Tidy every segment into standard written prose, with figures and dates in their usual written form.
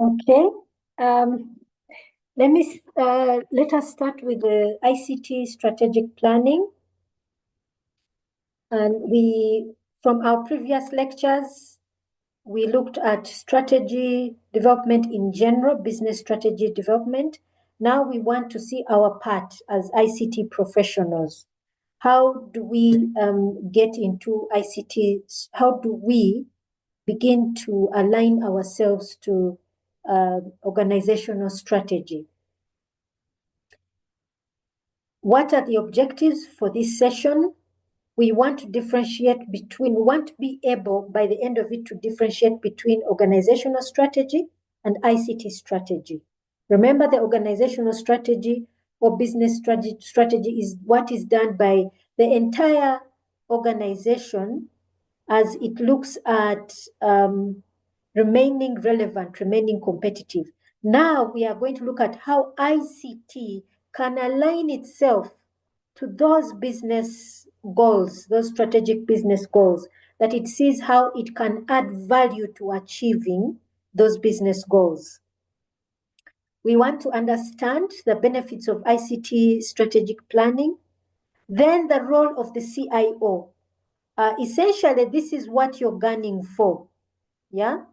Okay. Um, let us start with the ICT strategic planning. And from our previous lectures, we looked at strategy development in general, business strategy development. Now we want to see our part as ICT professionals. How do we get into ICT? How do we begin to align ourselves to organizational strategy? What are the objectives for this session? We want to we want to be able by the end of it to differentiate between organizational strategy and ICT strategy. Remember, the organizational strategy or business strategy is what is done by the entire organization as it looks at remaining relevant, remaining competitive. Now we are going to look at how ICT can align itself to those business goals, those strategic business goals, that it sees how it can add value to achieving those business goals. We want to understand the benefits of ICT strategic planning, then the role of the CIO. Essentially, this is what you're gunning for, yeah?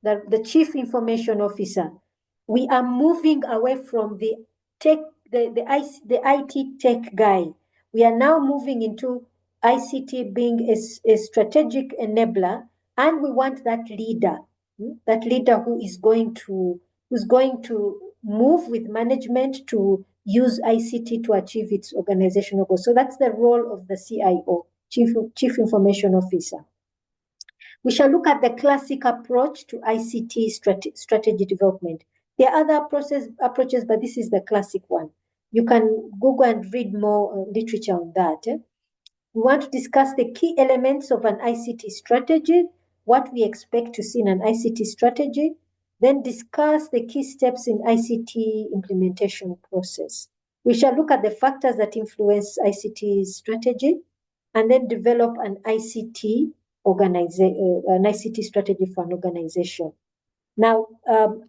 The Chief Information Officer. We are moving away from the IT tech guy. We are now moving into ICT being a strategic enabler, and we want that leader who is going to move with management to use ICT to achieve its organizational goals. So that's the role of the CIO, Chief Information Officer. We shall look at the classic approach to ICT strategy development. There are other approaches, but this is the classic one. You can Google and read more literature on that. We want to discuss the key elements of an ICT strategy, what we expect to see in an ICT strategy, then discuss the key steps in ICT implementation process. We shall look at the factors that influence ICT strategy, and then develop an ICT strategy for an organization. Now,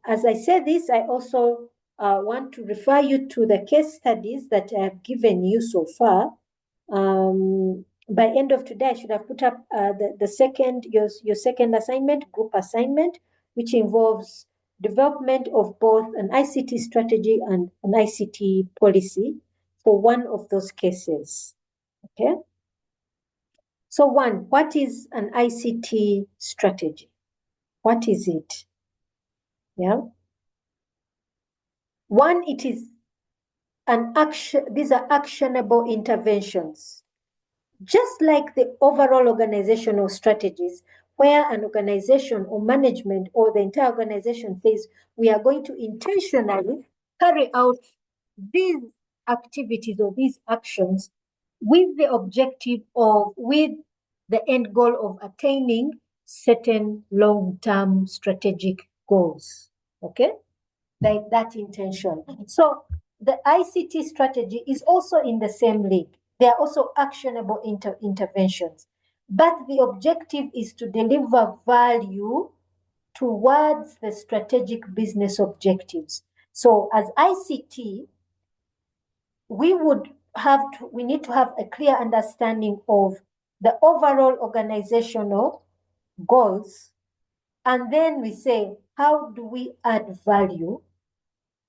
as I say this, I also want to refer you to the case studies that I have given you so far. By end of today, I should have put up your second assignment, group assignment, which involves development of both an ICT strategy and an ICT policy for one of those cases. Okay. So one, what is an ICT strategy? What is it? Yeah. One, it is an action. These are actionable interventions. Just like the overall organizational strategies, where an organization or management or the entire organization says, we are going to intentionally carry out these activities or these actions with the objective of, with the end goal of attaining certain long-term strategic goals, okay? Like that intention. So the ICT strategy is also in the same league. They are also actionable interventions. But the objective is to deliver value towards the strategic business objectives. So as ICT, we need to have a clear understanding of the overall organizational goals. And then we say, how do we add value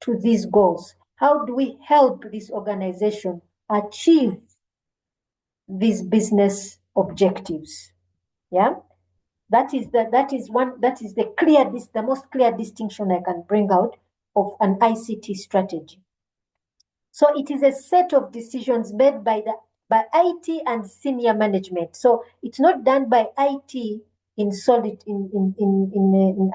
to these goals? How do we help this organization achieve these business objectives? Yeah, that is the most clear distinction I can bring out of an ICT strategy. So it is a set of decisions made by IT and senior management. So it's not done by IT in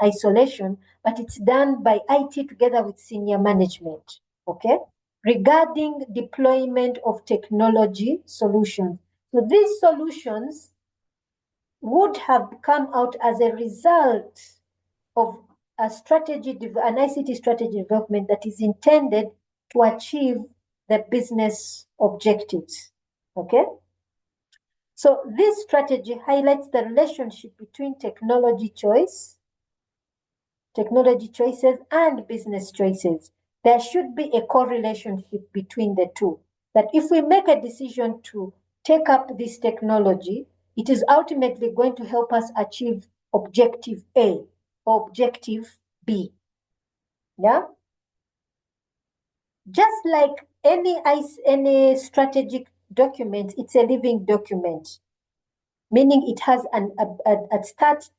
isolation, but it's done by IT together with senior management. Okay, regarding deployment of technology solutions. So these solutions would have come out as a result of an ICT strategy development that is intended to achieve the business objectives. Okay? So this strategy highlights the relationship between technology choice, technology choices and business choices. There should be a correlation between the two. That if we make a decision to take up this technology, it is ultimately going to help us achieve objective A or objective B. Yeah? Just like any strategic document, it's a living document, meaning it has a start,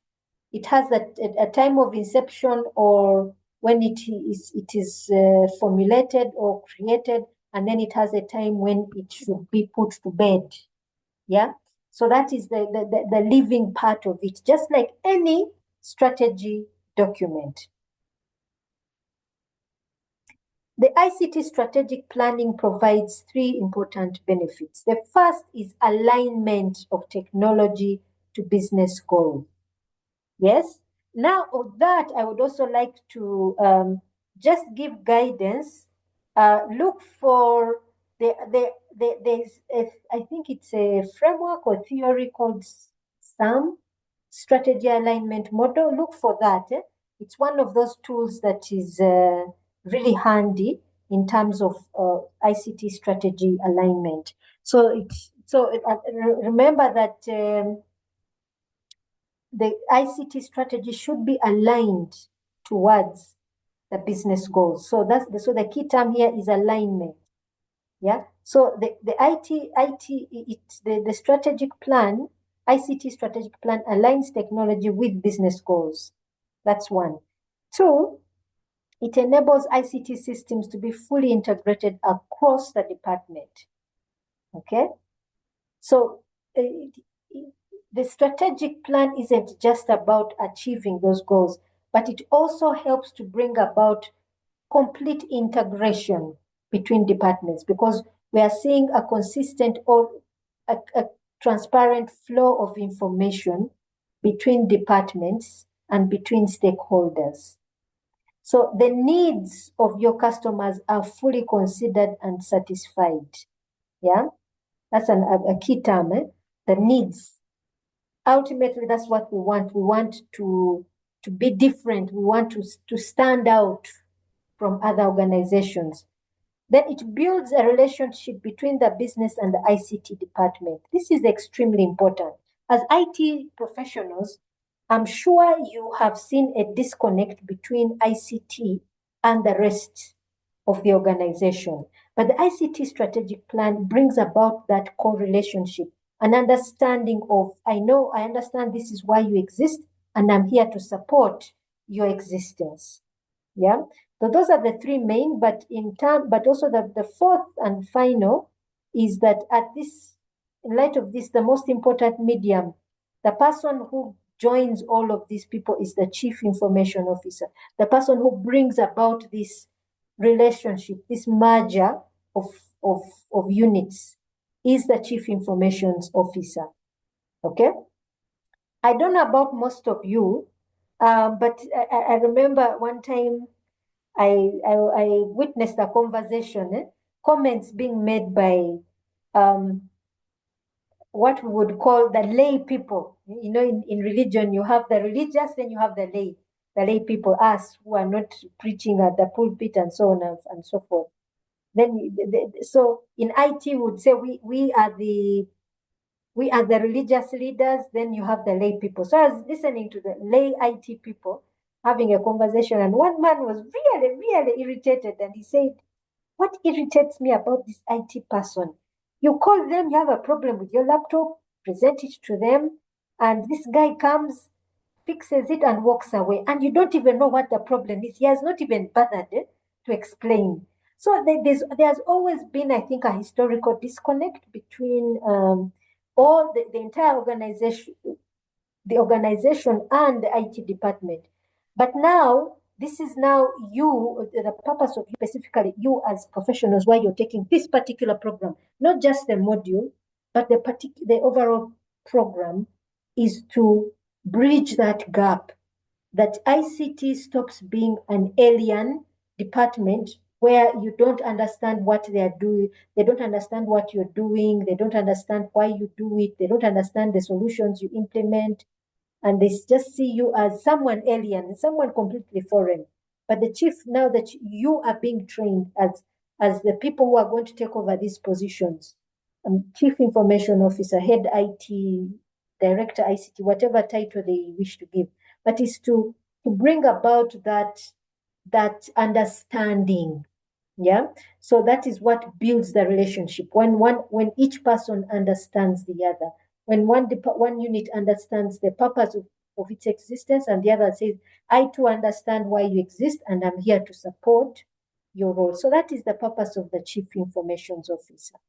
it has a time of inception, or when it is formulated or created, and then it has a time when it should be put to bed. Yeah. So that is the living part of it, just like any strategy document. The ICT strategic planning provides three important benefits. The first is alignment of technology to business goals. Yes. Now, of that, I would also like to just give guidance. Look for there's I think it's a framework or theory called SAM, Strategy Alignment Model. Look for that. It's one of those tools that is really handy in terms of ICT strategy alignment. Remember that. The ICT strategy should be aligned towards the business goals. So the key term here is alignment. Yeah. So the strategic plan, ICT strategic plan aligns technology with business goals. That's one. Two, it enables ICT systems to be fully integrated across the department. Okay. So the strategic plan isn't just about achieving those goals, but it also helps to bring about complete integration between departments, because we are seeing a consistent or a transparent flow of information between departments and between stakeholders. So the needs of your customers are fully considered and satisfied. Yeah, that's a key term, the needs. Ultimately, that's what we want. We want to be different. We want to stand out from other organizations. Then it builds a relationship between the business and the ICT department. This is extremely important. As IT professionals, I'm sure you have seen a disconnect between ICT and the rest of the organization. But the ICT strategic plan brings about that correlationship, an understanding of, I understand this is why you exist, and I'm here to support your existence. Yeah. So those are the three main, but also the fourth and final is that in light of this, the most important medium, the person who joins all of these people is the chief information officer, the person who brings about this relationship, this merger of units is the chief information officer. Okay. I don't know about most of you, but I remember one time I witnessed a conversation, comments being made by what we would call the lay people. You know, in religion, you have the religious, then you have the lay people, us who are not preaching at the pulpit and so on and so forth. Then, so in IT, we would say we are the religious leaders, then you have the lay people. So I was listening to the lay IT people having a conversation, and one man was really, really irritated, and he said, what irritates me about this IT person? You call them, you have a problem with your laptop, present it to them, and this guy comes, fixes it, and walks away, and you don't even know what the problem is. He has not even bothered to explain. So there's always been, I think, a historical disconnect between all the entire organization, the organization and the IT department. But now, this is now you, the purpose of you, specifically you as professionals, why you're taking this particular program, not just the module, but the overall program is to bridge that gap, that ICT stops being an alien department where you don't understand what they are doing, they don't understand what you're doing, they don't understand why you do it, they don't understand the solutions you implement. and they just see you as someone alien, someone completely foreign. But the chief, now that you are being trained as the people who are going to take over these positions, chief information officer, head IT, director ICT, whatever title they wish to give, but is to bring about that understanding. Yeah, so that is what builds the relationship when each person understands the other, when one unit understands the purpose of its existence, and the other says, I too understand why you exist and I'm here to support your role. So that is the purpose of the chief information officer.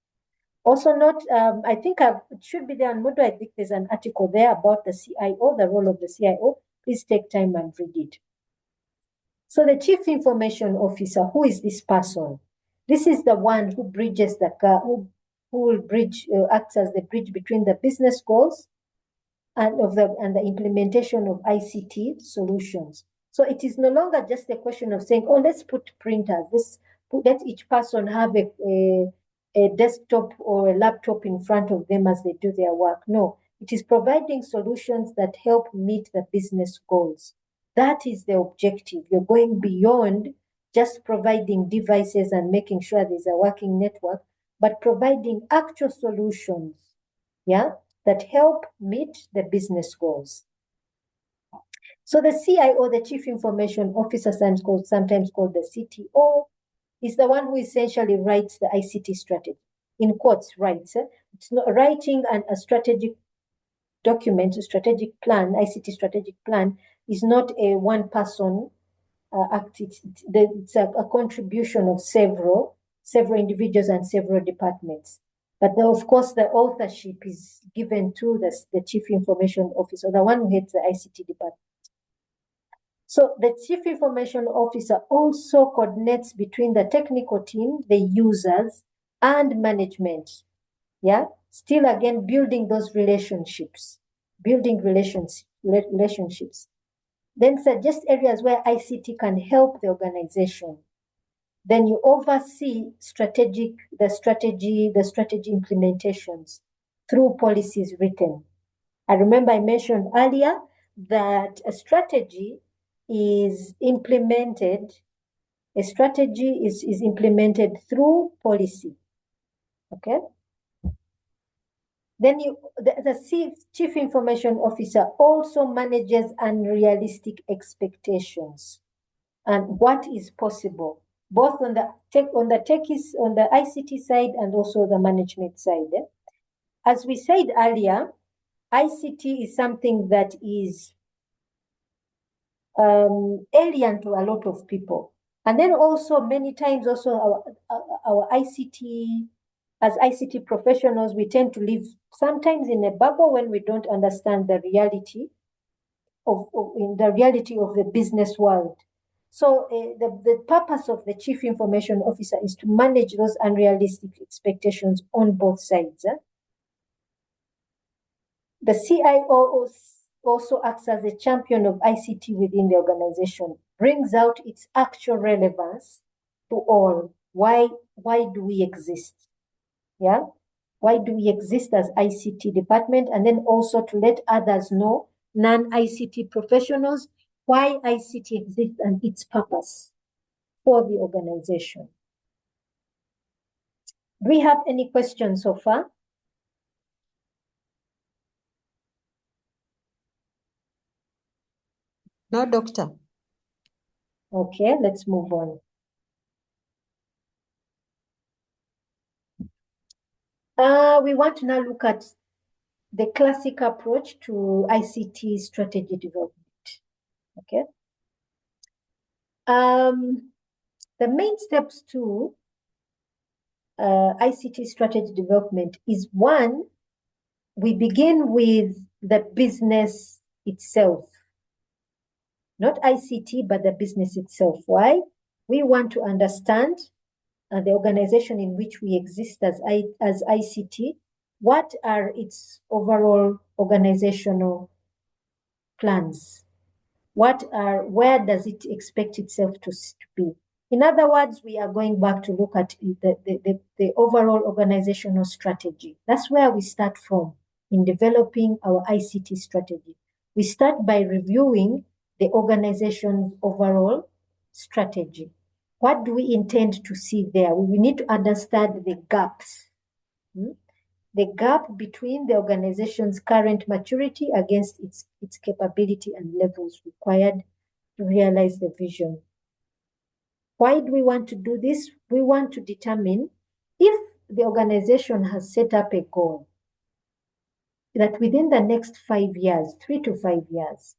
Also not, I think it should be there on Moodle. I think there's an article there about the CIO, the role of the CIO. Please take time and read it. So the chief information officer, who is this person? This is the one who bridges the who will acts as the bridge between the business goals and the implementation of ICT solutions. So it is no longer just a question of saying, oh, let's put printers, let each person have a desktop or a laptop in front of them as they do their work. No, it is providing solutions that help meet the business goals. That is the objective. You're going beyond just providing devices and making sure there's a working network, but providing actual solutions, yeah, that help meet the business goals. So the CIO, the Chief Information Officer, sometimes called the CTO, is the one who essentially writes the ICT strategy. In quotes, writes. It's not writing a strategic document, a strategic plan, ICT strategic plan, is not a one-person act. It's a contribution of several individuals and several departments. But of course, the authorship is given to the Chief Information Officer, the one who heads the ICT department. So the Chief Information Officer also coordinates between the technical team, the users, and management. Yeah, still again building those relationships, relationships. Then suggest areas where ICT can help the organization. Then you oversee the strategy implementations through policies written. I remember I mentioned earlier that a strategy is implemented through policy. Okay. Then the Chief Information Officer also manages unrealistic expectations and what is possible, both on the ICT side and also the management side. As we said earlier, ICT is something that is alien to a lot of people. And then also many times also our ICT, as ICT professionals, we tend to live sometimes in a bubble when we don't understand the reality of the business world. So the purpose of the Chief Information Officer is to manage those unrealistic expectations on both sides. The CIO also acts as a champion of ICT within the organization, brings out its actual relevance to all. Why do we exist? Yeah, why do we exist as ICT department? And then also to let others know, non-ICT professionals, why ICT exists and its purpose for the organization. Do we have any questions so far? No, doctor. Okay, let's move on. We want to now look at the classic approach to ICT strategy development. Okay. The main steps to ICT strategy development is one, we begin with the business itself. Not ICT, but the business itself. Why? We want to understand the organization in which we exist as ICT. What are its overall organizational plans? Where does it expect itself to be? In other words, we are going back to look at the overall organizational strategy. That's where we start from in developing our ICT strategy. We start by reviewing the organization's overall strategy. What do we intend to see there? We need to understand the gaps. The gap between the organization's current maturity against its capability and levels required to realize the vision. Why do we want to do this? We want to determine if the organization has set up a goal that within the next 5 years, 3 to 5 years,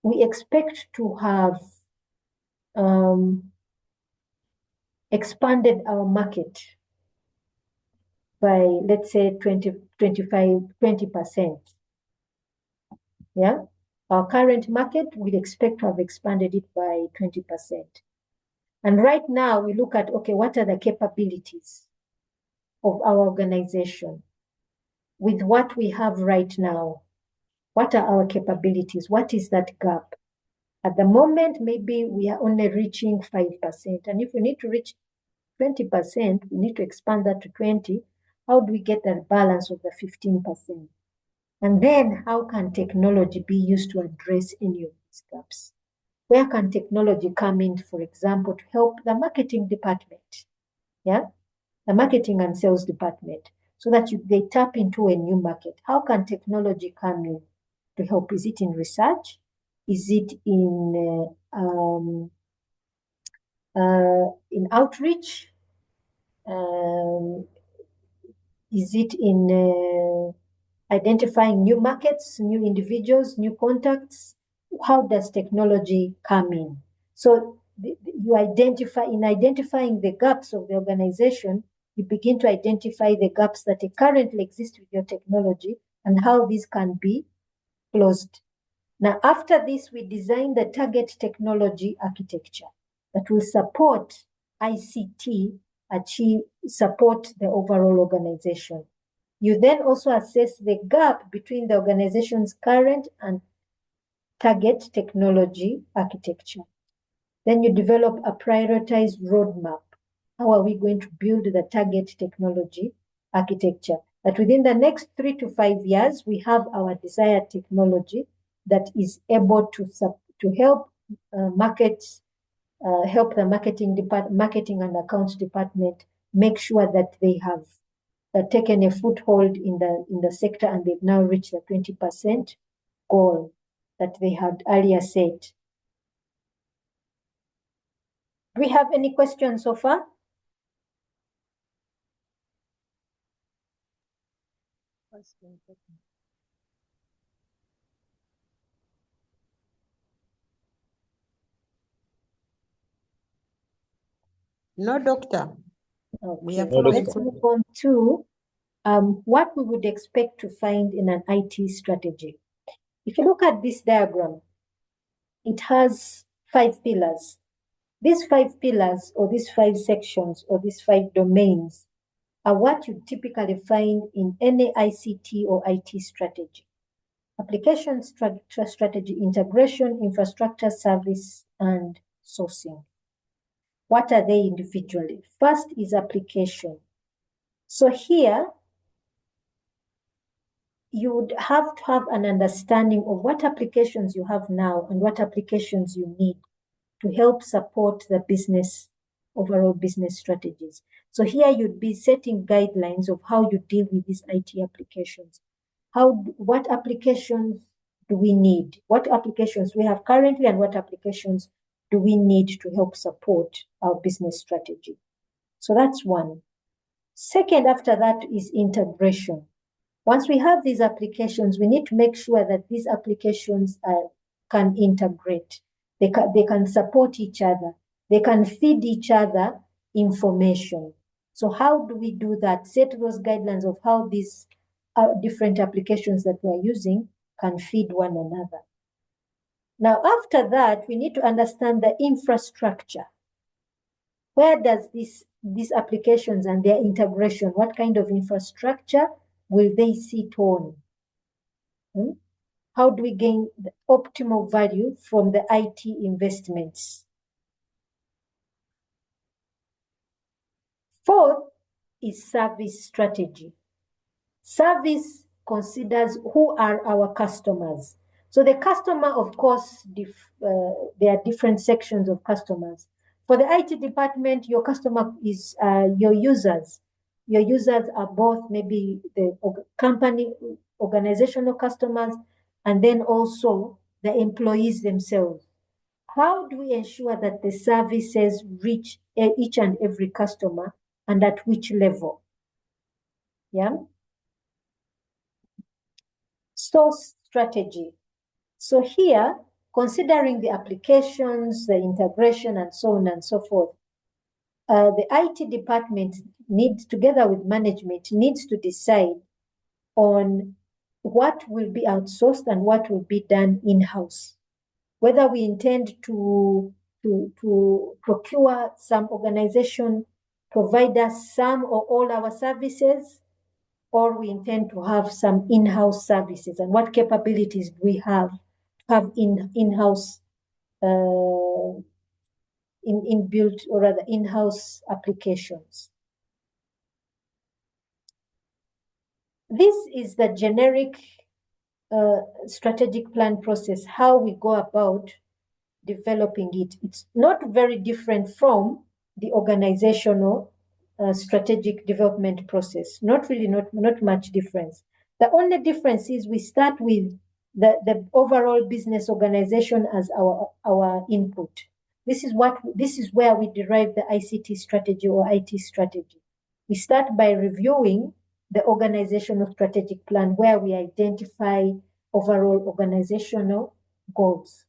we expect to have expanded our market by, let's say, 20%. Yeah. Our current market, we expect to have expanded it by 20%. And right now we look at, okay, what are the capabilities of our organization? With what we have right now, what are our capabilities? What is that gap? At the moment, maybe we are only reaching 5%. And if we need to reach 20%, we need to expand that to 20. How do we get that balance of the 15%? And then how can technology be used to address any of these gaps? Where can technology come in, for example, to help the marketing department? Yeah, the marketing and sales department, so that they tap into a new market. How can technology come in to help? Is it in research? Is it in outreach? Is it in identifying new markets, new individuals, new contacts? How does technology come in? So you identify, in identifying the gaps of the organization, you begin to identify the gaps that currently exist with your technology and how these can be closed. Now, after this, we design the target technology architecture that will support ICT support the overall organization. You then also assess the gap between the organization's current and target technology architecture. Then you develop a prioritized roadmap. How are we going to build the target technology architecture? That within the next 3 to 5 years, we have our desired technology that is able to help help the marketing and accounts department make sure that they have taken a foothold in the sector, and they've now reached the 20% goal that they had earlier set. Do we have any questions so far? No, doctor. Okay, let's move on to what we would expect to find in an IT strategy. If you look at this diagram, it has 5 pillars. These 5 pillars, or these 5 sections, or these 5 domains are what you typically find in any ICT or IT strategy. Application strategy, integration, infrastructure, service, and sourcing. What are they individually? First is application. So here, you would have to have an understanding of what applications you have now and what applications you need to help support the overall business strategies. So here you'd be setting guidelines of how you deal with these IT applications. What applications do we need? What applications we have currently, and what applications do we need to help support our business strategy? So that's one. Second, after that is integration. Once we have these applications, we need to make sure that these applications can integrate. They can support each other. They can feed each other information. So how do we do that? Set those guidelines of how these different applications that we're using can feed one another. Now, after that, we need to understand the infrastructure. Where does these applications and their integration, what kind of infrastructure will they sit on? How do we gain the optimal value from the IT investments? Fourth is service strategy. Service considers who are our customers. So the customer, of course, there are different sections of customers. For the IT department, your customer is your users. Your users are both maybe the company, organizational customers, and then also the employees themselves. How do we ensure that the services reach each and every customer and at which level? Yeah. Source strategy. So here, considering the applications, the integration, and so on and so forth, the IT department needs, together with management, needs to decide on what will be outsourced and what will be done in-house. Whether we intend to procure some organization, provide us some or all our services, or we intend to have some in-house services, and what capabilities do we have to have in-house inbuilt or rather in-house applications. This is the generic strategic plan process, how we go about developing it. It's not very different from the organizational strategic development process. Not really, not much difference. The only difference is we start with the overall business organization as our input. This is where we derive the ICT strategy or IT strategy. We start by reviewing the organizational strategic plan where we identify overall organizational goals.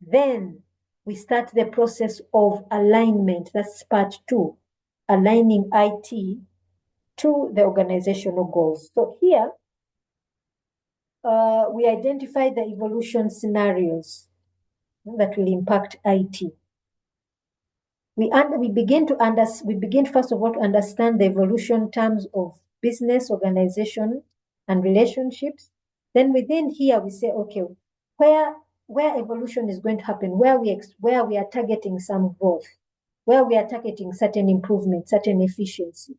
Then we start the process of alignment. That's part 2, aligning IT to the organizational goals. So here, we identify the evolution scenarios that will impact IT. We begin first of all to understand the evolution terms of business, organization, and relationships. Then within here, we say, okay, where evolution is going to happen, where we are targeting some growth, where we are targeting certain improvement, certain efficiency.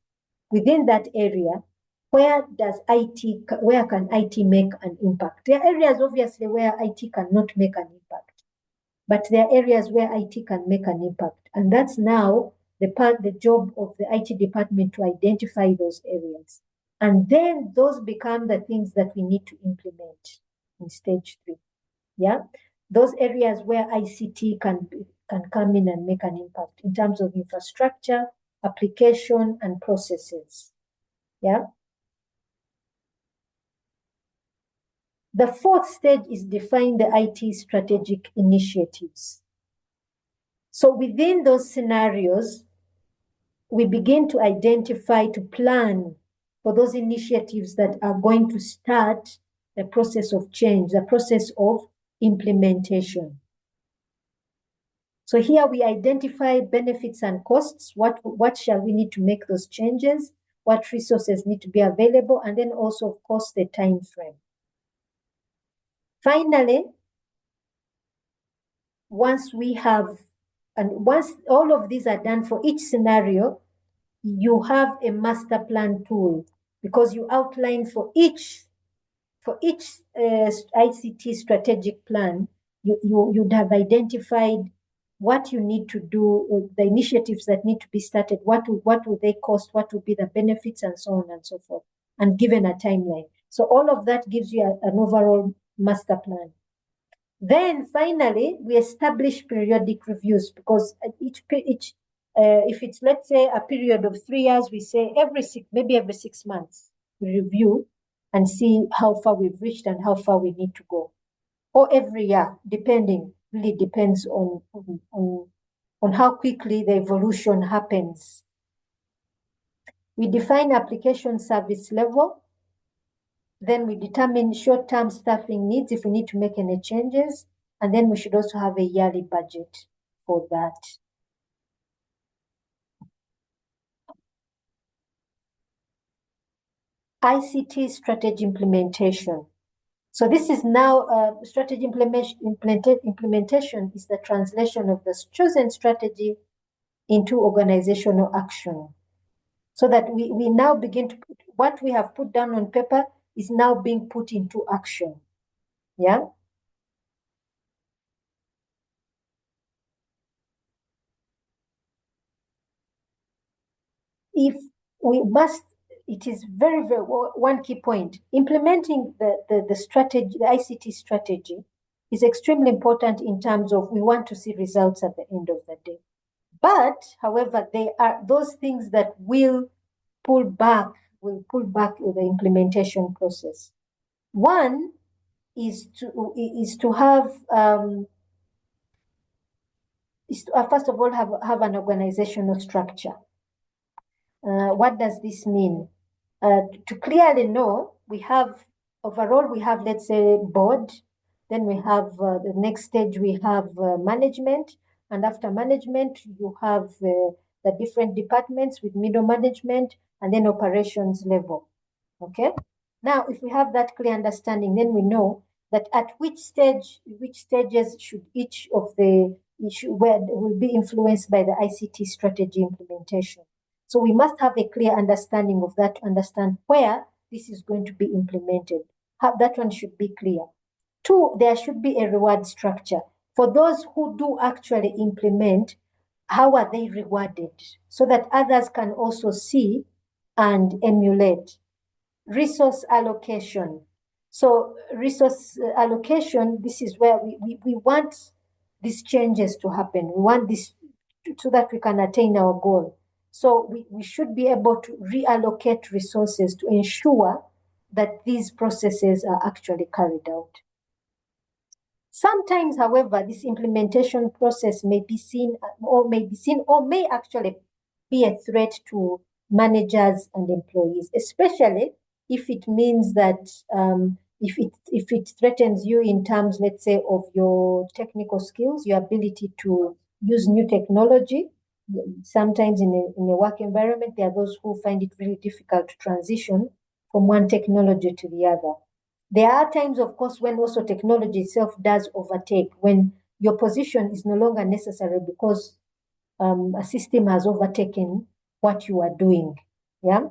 Within that area, where can IT make an impact? There are areas obviously where IT cannot make an impact, but there are areas where IT can make an impact. And that's now the job of the IT department to identify those areas. And then those become the things that we need to implement in stage 3. Yeah, those areas where ICT can come in and make an impact in terms of infrastructure, application, and processes. Yeah. The 4th stage is define the IT strategic initiatives. So within those scenarios, we begin to identify, to plan for those initiatives that are going to start the process of change, the process of implementation. So here we identify benefits and costs. What shall we need to make those changes? What resources need to be available? And then also, of course, the time frame. Finally, once all of these are done for each scenario, you have a master plan tool because you outline for each ICT strategic plan, you'd have identified what you need to do, the initiatives that need to be started, what will they cost, what will be the benefits, and so on and so forth, and given a timeline. So all of that gives you an overall master plan. Then finally, we establish periodic reviews because if it's, let's say, a period of 3 years, we say every 6 months, we review and see how far we've reached and how far we need to go. Or every year, really depends on how quickly the evolution happens. We define application service level. Then we determine short-term staffing needs if we need to make any changes. And then we should also have a yearly budget for that. ICT strategy implementation. So this is now strategy implementation is the translation of the chosen strategy into organizational action. So that we now begin to put what we have put down on paper is now being put into action. Yeah. if we must, it is very, very one key point. Implementing the strategy, the ICT strategy, is extremely important in terms of we want to see results at the end of the day. But, however, there are those things that will pull back the implementation process. One is to have first of all have an organizational structure. What does this mean? To clearly know, we have overall, let's say, board, then we have the next stage, we have management, and after management, you have the different departments with middle management, and then operations level. Okay? Now, if we have that clear understanding, then we know that at which stages should each of the issue where will be influenced by the ICT strategy implementation. So we must have a clear understanding of that to understand where this is going to be implemented. That one should be clear. Two, there should be a reward structure. For those who do actually implement, how are they rewarded? So that others can also see and emulate. Resource allocation. So resource allocation, this is where we want these changes to happen. We want this so that we can attain our goal. So we should be able to reallocate resources to ensure that these processes are actually carried out. Sometimes, however, this implementation process may be seen or may actually be a threat to managers and employees, especially if it means that if it threatens you in terms, let's say, of your technical skills, your ability to use new technology. Sometimes in a work environment, there are those who find it really difficult to transition from one technology to the other. There are times, of course, when also technology itself does overtake, when your position is no longer necessary because a system has overtaken what you are doing. Yeah.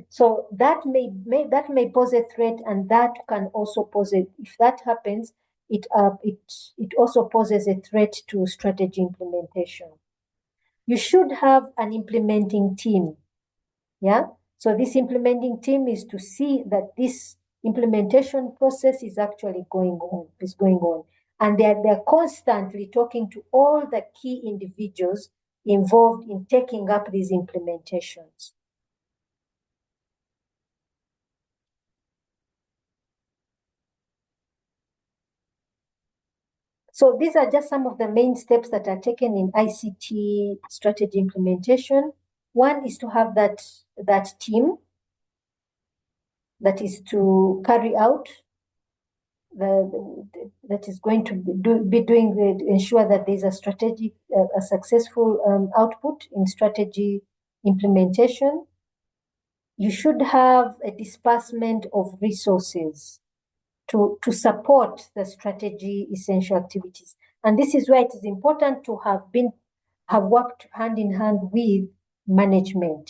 So that may pose a threat, and that can also pose if that happens, it also poses a threat to strategy implementation. You should have an implementing team. Yeah. So this implementing team is to see that this implementation process is actually going on. And they're constantly talking to all the key individuals involved in taking up these implementations. So these are just some of the main steps that are taken in ICT strategy implementation. One is to have that team that is to carry out that is going to ensure that there's a strategic, a successful output in strategy implementation. You should have a disbursement of resources to support the strategy essential activities. And this is where it is important to have worked hand in hand with management.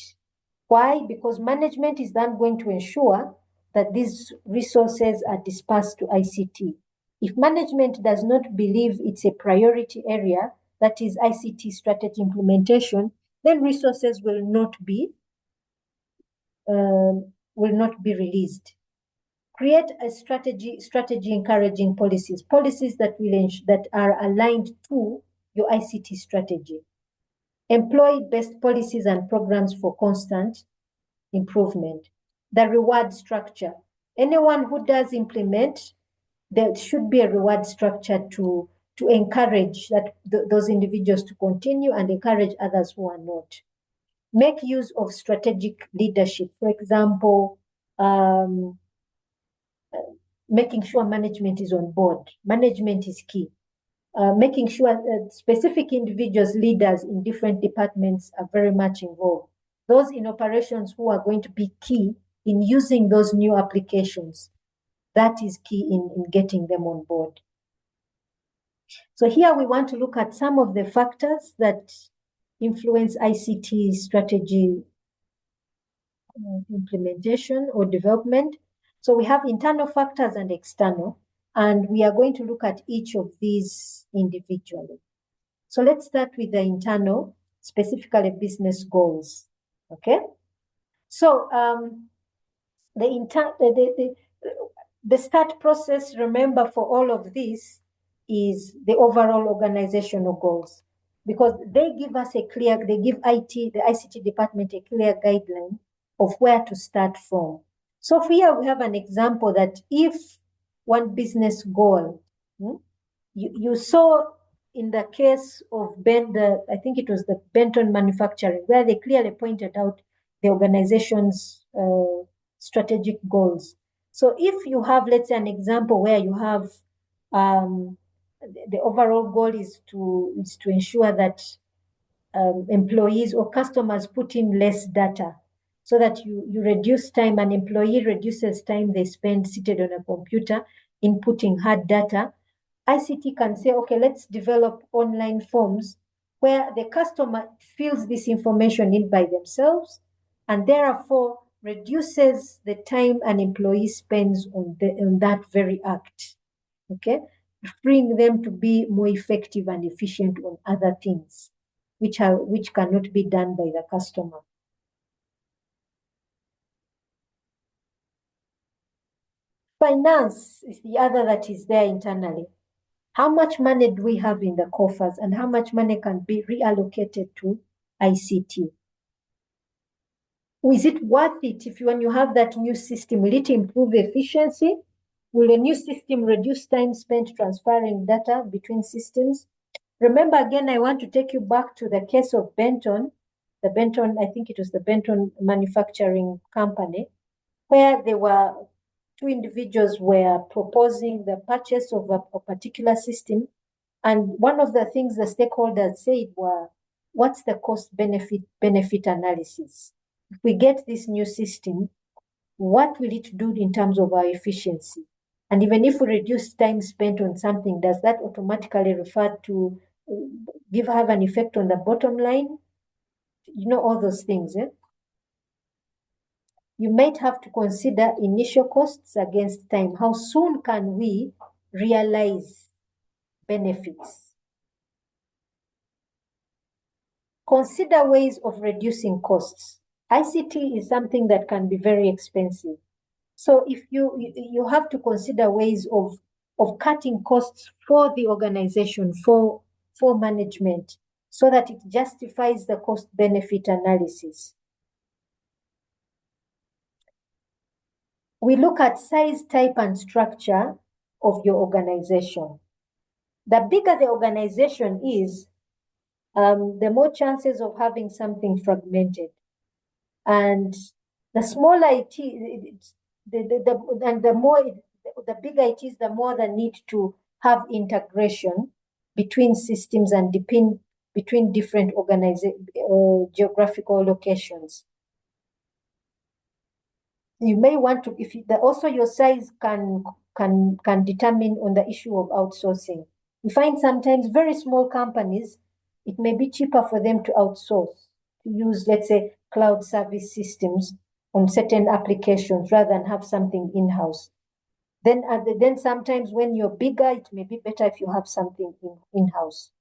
Why? Because management is then going to ensure that these resources are dispersed to ICT. If management does not believe it's a priority area, that is ICT strategy implementation, then resources will not be released. Create a strategy encouraging policies that are aligned to your ICT strategy. Employ best policies and programs for constant improvement. The reward structure. Anyone who does implement, there should be a reward structure to encourage those individuals to continue and encourage others who are not. Make use of strategic leadership. For example, making sure management is on board. Management is key. Making sure specific individuals, leaders in different departments are very much involved. Those in operations who are going to be key in using those new applications, that is key in getting them on board. So here we want to look at some of the factors that influence ICT strategy implementation or development. So we have internal factors and external, and we are going to look at each of these individually. So let's start with the internal, specifically business goals. Okay, so the start process, remember, for all of this is the overall organizational goals, because they give us they give the ICT department a clear guideline of where to start from. So here we have an example that if one business goal, you saw in the case of I think it was the Benton Manufacturing, where they clearly pointed out the organization's strategic goals. So if you have, let's say, an example where you have the overall goal is to ensure that employees or customers put in less data, so that you reduce time. An employee reduces time they spend seated on a computer inputting hard data. ICT can say, okay, let's develop online forms where the customer fills this information in by themselves, and therefore reduces the time an employee spends on that very act. Okay, freeing them to be more effective and efficient on other things, which cannot be done by the customer. Finance is the other that is there internally. How much money do we have in the coffers, and how much money can be reallocated to ICT? Is it worth it? When you have that new system, will it improve efficiency? Will a new system reduce time spent transferring data between systems? Remember, again, I want to take you back to the case of Benton, I think it was the Benton Manufacturing Company, where there were two individuals were proposing the purchase of a particular system. And one of the things the stakeholders said were, what's the cost benefit analysis? If we get this new system, what will it do in terms of our efficiency? And even if we reduce time spent on something, does that automatically refer to have an effect on the bottom line? All those things. You might have to consider initial costs against time. How soon can we realize benefits? Consider ways of reducing costs. ICT is something that can be very expensive. So if you have to consider ways of cutting costs for the organization, for management, so that it justifies the cost benefit analysis. We look at size, type, and structure of your organization. The bigger the organization is, the more chances of having something fragmented. And the smaller it is, the bigger it is, the more the need to have integration between systems and between different geographical locations. You may want to, also your size can determine on the issue of outsourcing. We find sometimes very small companies, it may be cheaper for them to outsource, to use, let's say, cloud service systems on certain applications rather than have something in-house. Then sometimes when you're bigger, it may be better if you have something in-house.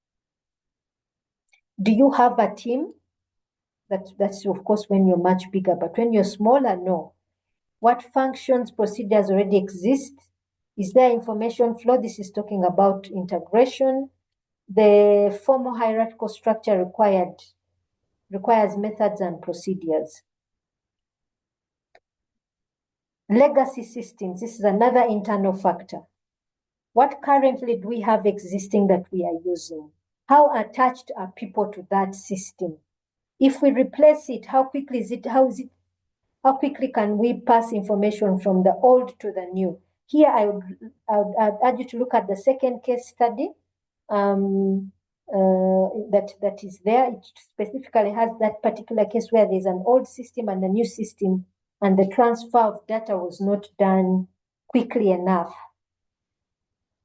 Do you have a team? That's of course when you're much bigger, but when you're smaller, no. What functions, procedures already exist? Is there information flow? This is talking about integration. The formal hierarchical structure requires methods and procedures. Legacy systems, this is another internal factor. What currently do we have existing that we are using? How attached are people to that system? If we replace it, how quickly is it? How quickly can we pass information from the old to the new? Here, I'd urge you to look at the second case study that is there. It specifically has that particular case where there's an old system and a new system, and the transfer of data was not done quickly enough.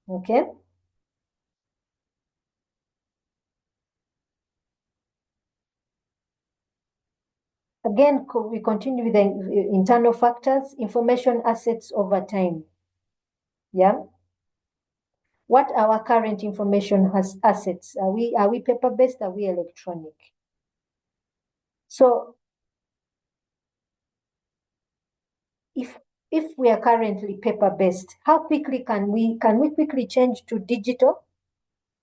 Okay. Again, we continue with the internal factors, information assets over time. Yeah. What are our current information assets? Are we paper-based? Are we electronic? So if we are currently paper-based, how quickly can we quickly change to digital?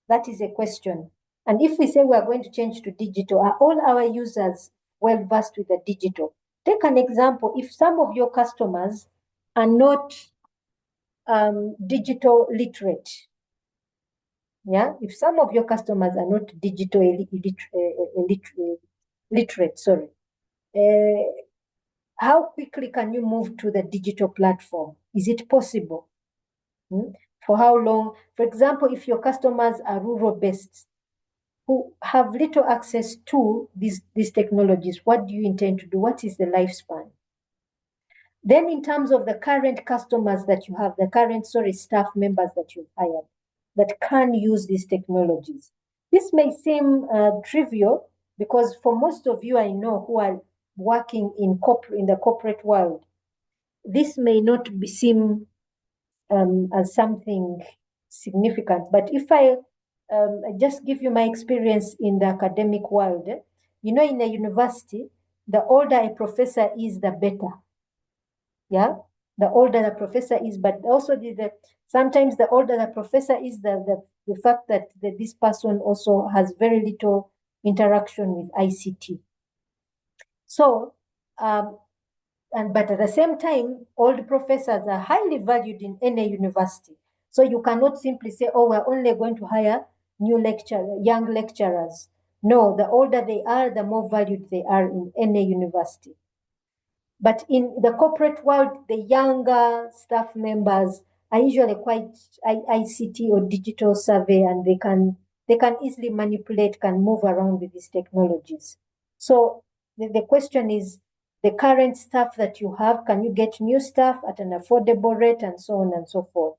That is a question. And if we say we are going to change to digital, are all our users well versed with the digital? Take an example. If some of your customers are not digital literate, yeah, if some of your customers are not digital literate, sorry, how quickly can you move to the digital platform? Is it possible? For how long? For example, if your customers are rural based, who have little access to these technologies, what do you intend to do? What is the lifespan? Then in terms of the current customers that you have, the current, staff members that you've hired that can use these technologies. This may seem trivial because for most of you I know who are working in the corporate world, this may not seem as something significant. But if I just give you my experience in the academic world, in a university, the older a professor is, the better. Yeah, the older the professor is, but also sometimes the older the professor is, the fact that this person also has very little interaction with ICT. So, but at the same time, old professors are highly valued in any university. So you cannot simply say, oh, we're only going to hire young lecturers. No, the older they are, the more valued they are in any university. But in the corporate world, the younger staff members are usually quite ICT or digital savvy, and they can easily manipulate, can move around with these technologies. So the question is, the current staff that you have, can you get new staff at an affordable rate, and so on and so forth?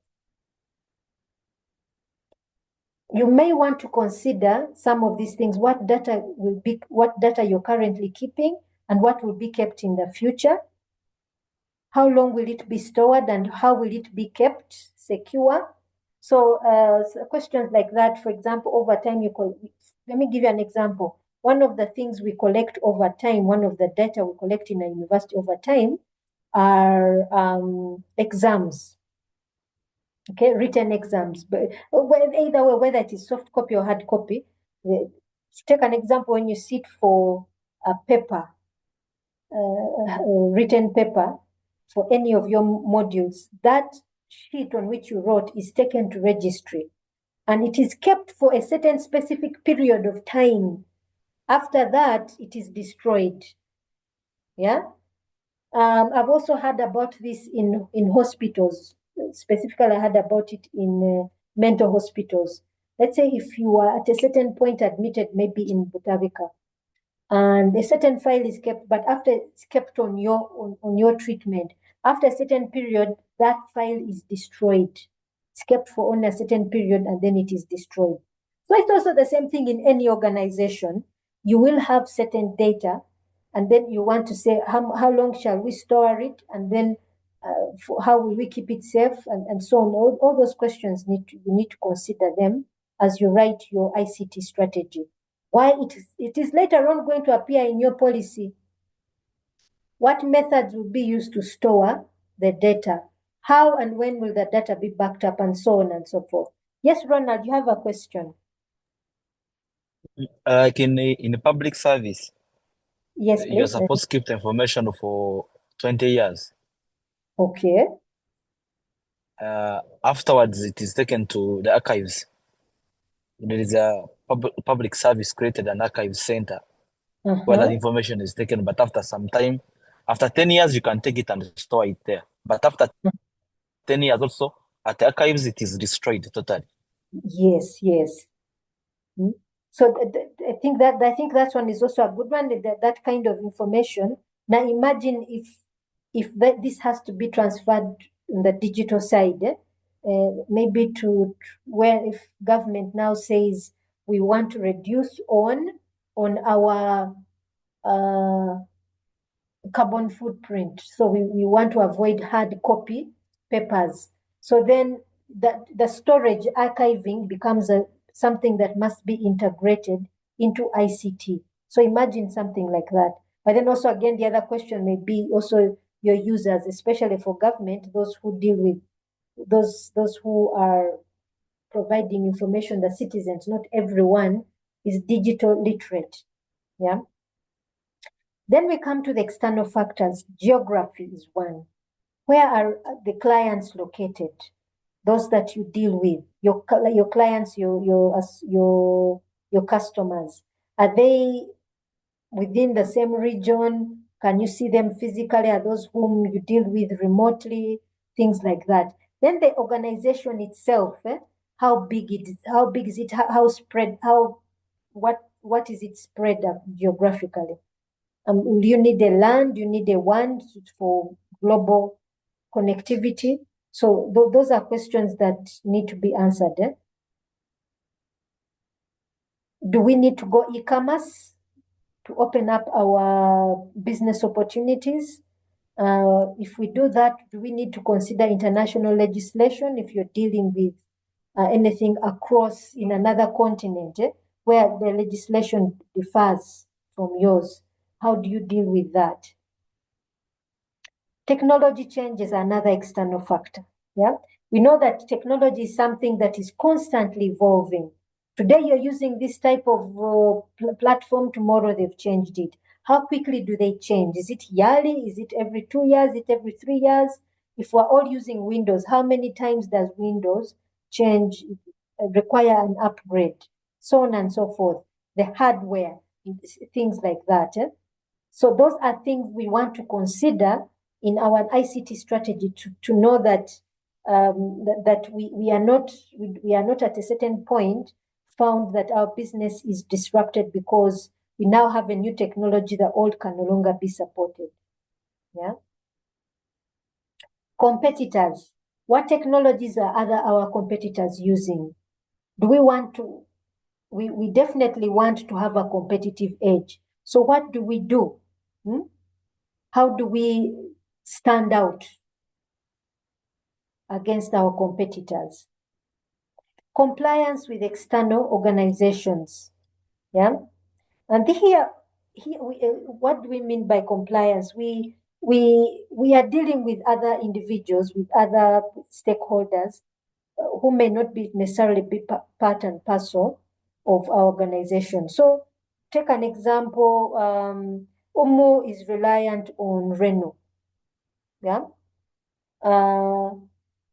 You may want to consider some of these things, what data you're currently keeping and what will be kept in the future. How long will it be stored and how will it be kept secure? So questions like that, for example, over time, let me give you an example. One of the things we collect over time, one of the data we collect in a university over time are exams. Okay, written exams, but either way, whether it is soft copy or hard copy. Take an example, when you sit for a paper, written paper for any of your modules, that sheet on which you wrote is taken to registry and it is kept for a certain specific period of time. After that, it is destroyed. Yeah. I've also heard about this in hospitals. Specifically, I heard about it in mental hospitals. Let's say if you are at a certain point admitted, maybe in Butavika, and a certain file is kept, but after it's kept on your treatment, after a certain period, that file is destroyed. It's kept for only a certain period and then it is destroyed. So it's also the same thing in any organization. You will have certain data, and then you want to say, how long shall we store it? And then how will we keep it safe? And so on. All those questions you need to consider them as you write your ICT strategy. Why it is later on going to appear in your policy. What methods will be used to store the data? How and when will the data be backed up, and so on and so forth? Yes, Ronald, you have a question. Like in a public service, Yes, you're please. supposed to keep the information for 20 years. Okay. Afterwards, it is taken to the archives. There is a public service created an archive center where that information is taken. But after some time, after 10 years, you can take it and store it there. But after 10 years also, at the archives, it is destroyed totally. Yes, yes. So I think that one is also a good one. That kind of information. Now imagine if this has to be transferred on the digital side, maybe to where, if government now says we want to reduce on our carbon footprint, so we want to avoid hard copy papers. So then the storage archiving becomes something that must be integrated into ICT. So imagine something like that. But then also, again, the other question may be also, your users, especially for government, those who deal with those who are providing information to citizens. Not everyone is digital literate. Yeah. Then we come to the external factors. Geography is one. Where are the clients located? Those that you deal with, your clients, your customers. Are they within the same region? Can you see them physically? Are those whom you deal with remotely? Things like that. Then the organization itself, how big it is, how big is it, how spread, what is it spread up geographically? Do you need a land? Do you need a WAN for global connectivity? So those are questions that need to be answered. Do we need to go e-commerce to open up our business opportunities? If we do that, do we need to consider international legislation if you're dealing with anything across in another continent where the legislation differs from yours? How do you deal with that? Technology change is another external factor. Yeah, we know that technology is something that is constantly evolving. Today you're using this type of platform, tomorrow they've changed it. How quickly do they change? Is it yearly? Is it every 2 years? Is it every 3 years? If we're all using Windows, how many times does Windows change, require an upgrade? So on and so forth. The hardware, things like that. So those are things we want to consider in our ICT strategy to know that that we are not at a certain point found that our business is disrupted because we now have a new technology. The old can no longer be supported. Yeah. Competitors. What technologies are our competitors using? Do we want to? We definitely want to have a competitive edge. So what do we do? How do we stand out against our competitors? Compliance with external organizations. Yeah. And here what do we mean by compliance? We are dealing with other individuals, with other stakeholders who may not be necessarily be part and parcel of our organization. So take an example, Umu is reliant on Reno. Yeah.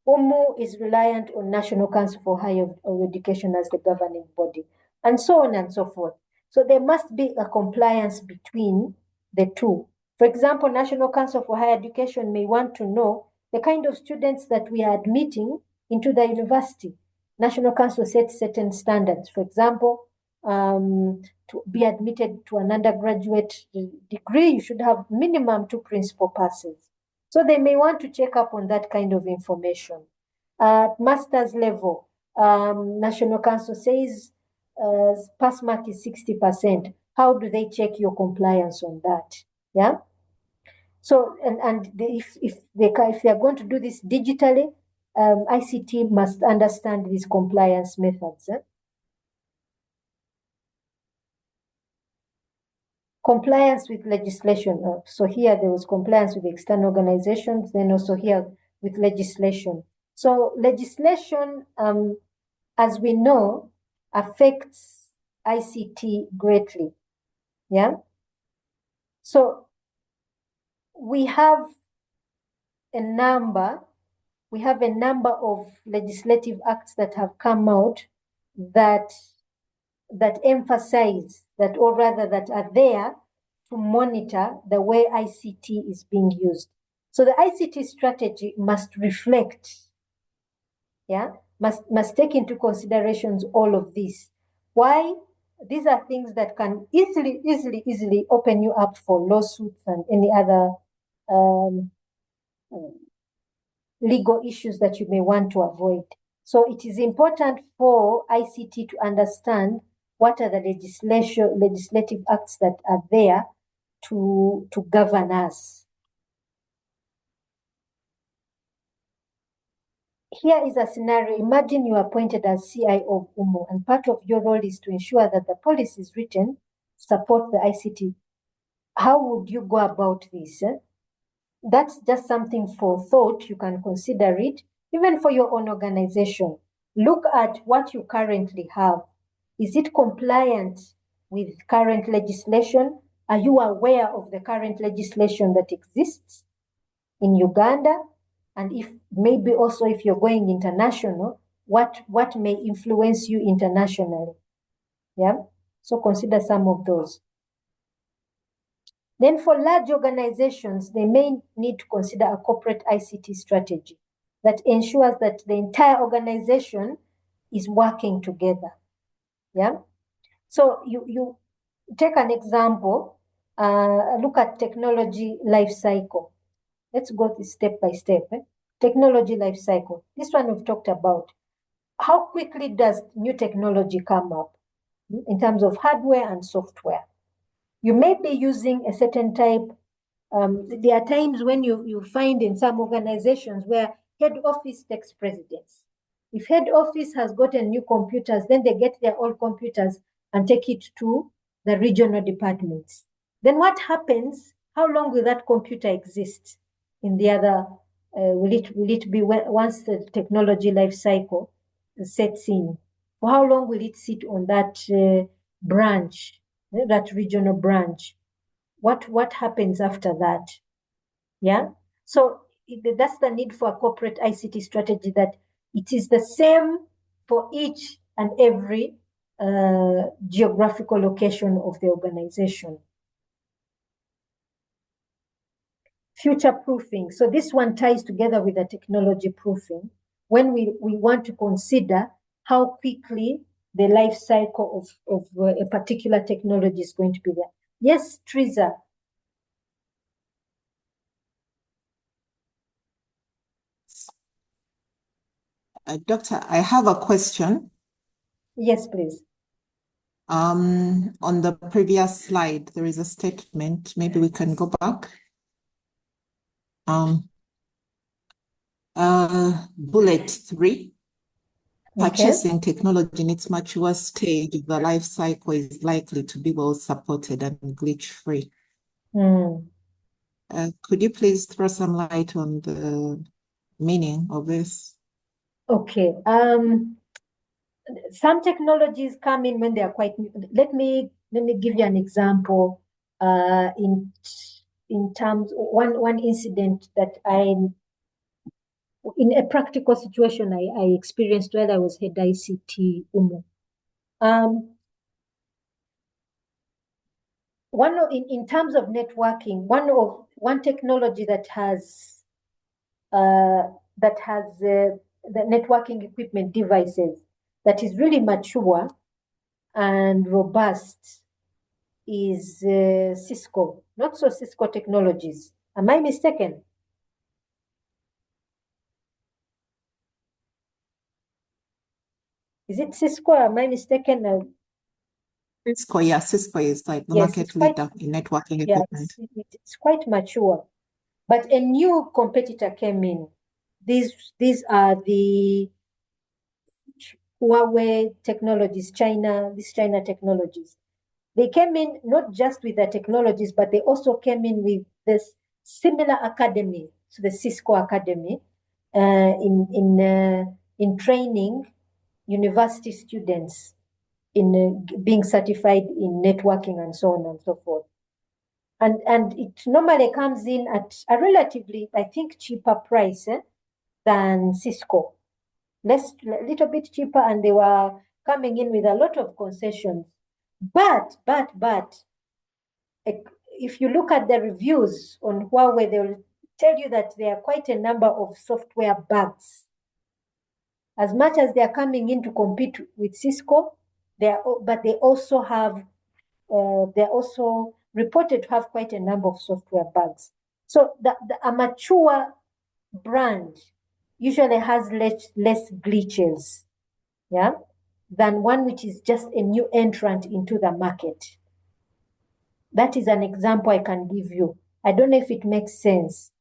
Umu is reliant on National Council for Higher Education as the governing body, and so on and so forth. So there must be a compliance between the two. For example, National Council for Higher Education may want to know the kind of students that we are admitting into the university. National Council sets certain standards. For example, to be admitted to an undergraduate degree, you should have minimum 2 principal passes. So they may want to check up on that kind of information. At master's level, National Council says pass mark is 60%. How do they check your compliance on that? Yeah. So if they are going to do this digitally, ICT must understand these compliance methods. Compliance with legislation. So here there was compliance with external organizations, then also here with legislation. So legislation, as we know, affects ICT greatly. Yeah. So we have a number of legislative acts that have come out that emphasize that, or rather that are there to monitor the way ICT is being used. So the ICT strategy must reflect, must take into considerations all of this. Why? These are things that can easily open you up for lawsuits and any other legal issues that you may want to avoid. So it is important for ICT to understand what are the legislative acts that are there to govern us. Here is a scenario. Imagine you are appointed as CIO of UMO, and part of your role is to ensure that the policies written support the ICT. How would you go about this? that's just something for thought. You can consider it, even for your own organization. Look at what you currently have. Is it compliant with current legislation? Are you aware of the current legislation that exists in Uganda? And if maybe also if you're going international, what may influence you internationally? Yeah. So consider some of those. Then for large organizations, they may need to consider a corporate ICT strategy that ensures that the entire organization is working together. Yeah. So you take an example, look at technology life cycle. Let's go step by step. Technology life cycle. This one we've talked about. How quickly does new technology come up in terms of hardware and software? You may be using a certain type. There are times when you find in some organizations where head office takes precedence. If head office has gotten new computers, then they get their old computers and take it to the regional departments. Then what happens? How long will that computer exist in the other? Will it be once the technology life cycle sets in? For how long will it sit on that branch, that regional branch? What happens after that? Yeah. So that's the need for a corporate ICT strategy, that it is the same for each and every geographical location of the organization. Future proofing. So this one ties together with the technology proofing when we want to consider how quickly the life cycle of a particular technology is going to be there. Yes, Teresa. Doctor, I have a question. Yes, please. On the previous slide, there is a statement. Maybe we can go back. Bullet 3. Purchasing technology in its mature stage, the life cycle is likely to be well supported and glitch-free. Could you please throw some light on the meaning of this? Okay. Some technologies come in when they are quite new. Let me give you an example. In terms one incident that in a practical situation I experienced while I was head ICT UMO. In terms of networking, one technology that has the networking equipment devices that is really mature and robust is Cisco, not so Cisco Technologies. Am I mistaken? Is it Cisco? Am I mistaken? Cisco, yeah, Cisco is like the market leader in networking equipment. It's quite mature, but a new competitor came in. These are the Huawei technologies, these China technologies. They came in not just with the technologies, but they also came in with this similar academy to the Cisco Academy in training university students in being certified in networking and so on and so forth. And it normally comes in at a relatively, I think, cheaper price than Cisco. A little bit cheaper, and they were coming in with a lot of concessions. But if you look at the reviews on Huawei, they will tell you that there are quite a number of software bugs. As much as they are coming in to compete with Cisco, but they also have they're also reported to have quite a number of software bugs. So a mature brand usually has less glitches, yeah, than one which is just a new entrant into the market. That is an example I can give you. I don't know if it makes sense.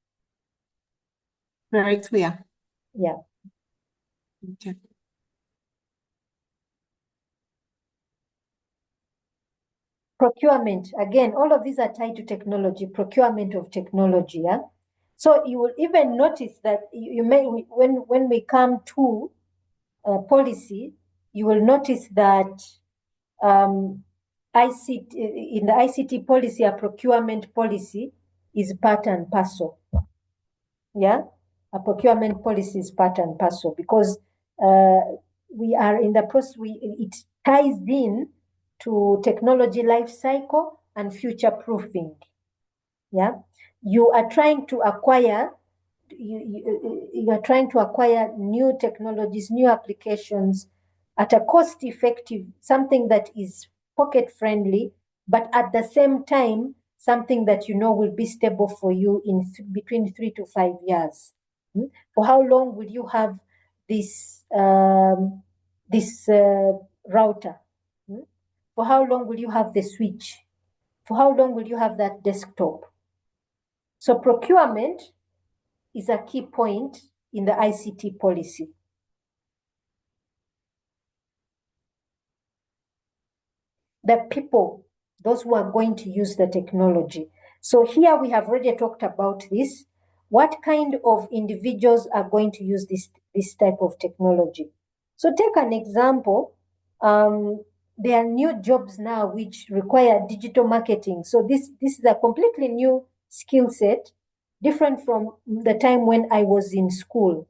Very clear. Yeah. Okay. Procurement. Again, all of these are tied to technology, procurement of technology. Yeah? So you will even notice that you may, when we come to policy, you will notice that ICT, in the ICT policy, a procurement policy is part and parcel. Yeah, a procurement policy is part and parcel because we are in the process. It ties in to technology life cycle and future proofing. Yeah, you are trying to acquire. You are trying to acquire new technologies, new applications at a cost effective, something that is pocket friendly, but at the same time, something that you know will be stable for you in between 3 to 5 years. For how long will you have this router? For how long will you have the switch? For how long will you have that desktop? So procurement is a key point in the ICT policy. The people, those who are going to use the technology. So here we have already talked about this. What kind of individuals are going to use this type of technology? So take an example. There are new jobs now which require digital marketing. So this is a completely new skill set, different from the time when I was in school.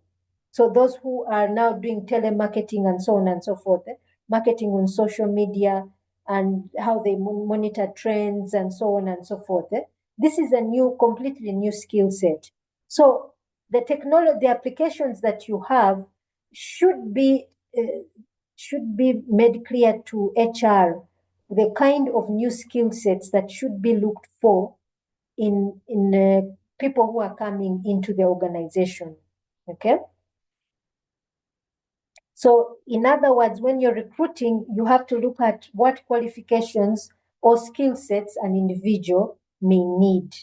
So those who are now doing telemarketing and so on and so forth, marketing on social media and how they monitor trends and so on and so forth. This is a completely new skill set. So the technology, the applications that you have should be made clear to HR, the kind of new skill sets that should be looked for in people who are coming into the organization. Okay. So in other words, when you're recruiting, you have to look at what qualifications or skill sets an individual may need.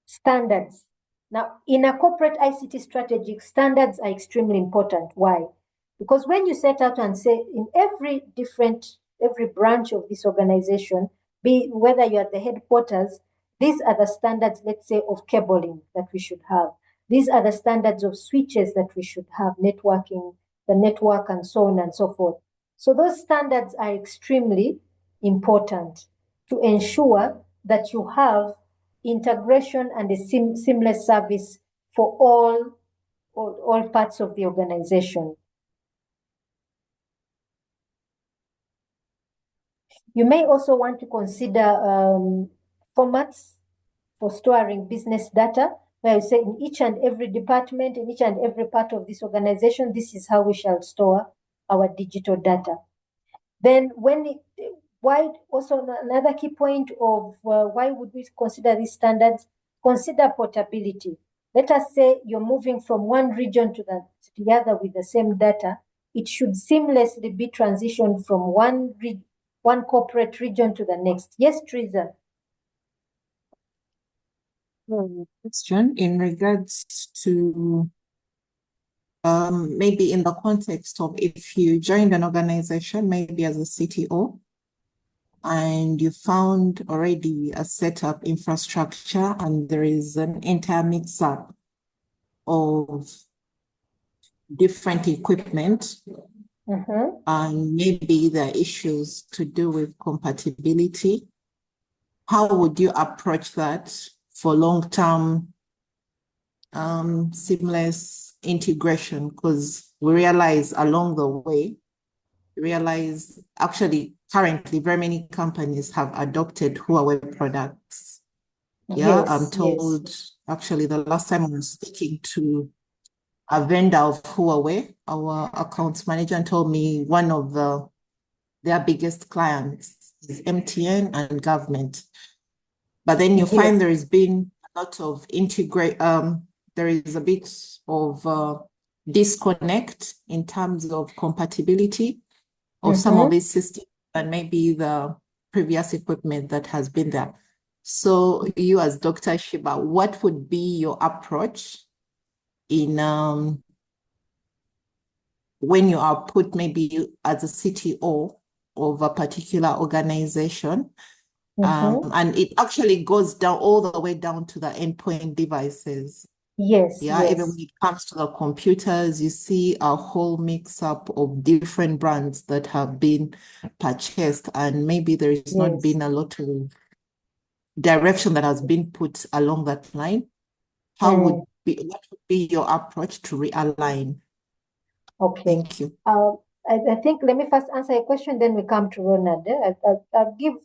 Standards. Now, in a corporate ICT strategy, standards are extremely important. Why? Because when you set out and say in every branch of this organization, whether you're at the headquarters, these are the standards, let's say, of cabling that we should have. These are the standards of switches that we should have, networking, the network, and so on and so forth. So those standards are extremely important to ensure that you have integration and a seamless service for all parts of the organization. You may also want to consider formats for storing business data, where you say in each and every department, in each and every part of this organization, this is how we shall store our digital data. Then also another key point of why would we consider these standards? Consider portability. Let us say you're moving from one region to the other with the same data. It should seamlessly be transitioned from one corporate region to the next. Yes, Teresa. Question in regards to maybe in the context of if you joined an organization, maybe as a CTO, and you found already a setup infrastructure and there is an entire mix-up of different equipment, and maybe there are issues to do with compatibility, how would you approach that for long-term seamless integration? Because we realize along the way, actually currently very many companies have adopted Huawei products. Yeah, yes, I'm told, yes. Actually the last time I was speaking to a vendor of Huawei, our accounts manager, told me one of their biggest clients is MTN and government. But then you find there has been a lot of there is a bit of disconnect in terms of compatibility of some of these systems and maybe the previous equipment that has been there. So you as Dr. Shiba, what would be your approach in when you are put maybe as a CTO of a particular organization And it actually goes down all the way down to the endpoint devices. Yes, Yeah, yes. even when it comes to the computers, you see a whole mix-up of different brands that have been purchased, and maybe there is not been a lot of direction that has been put along that line. What would be your approach to realign? Okay. Thank you. I think let me first answer your question, then we come to Ronald. I'll give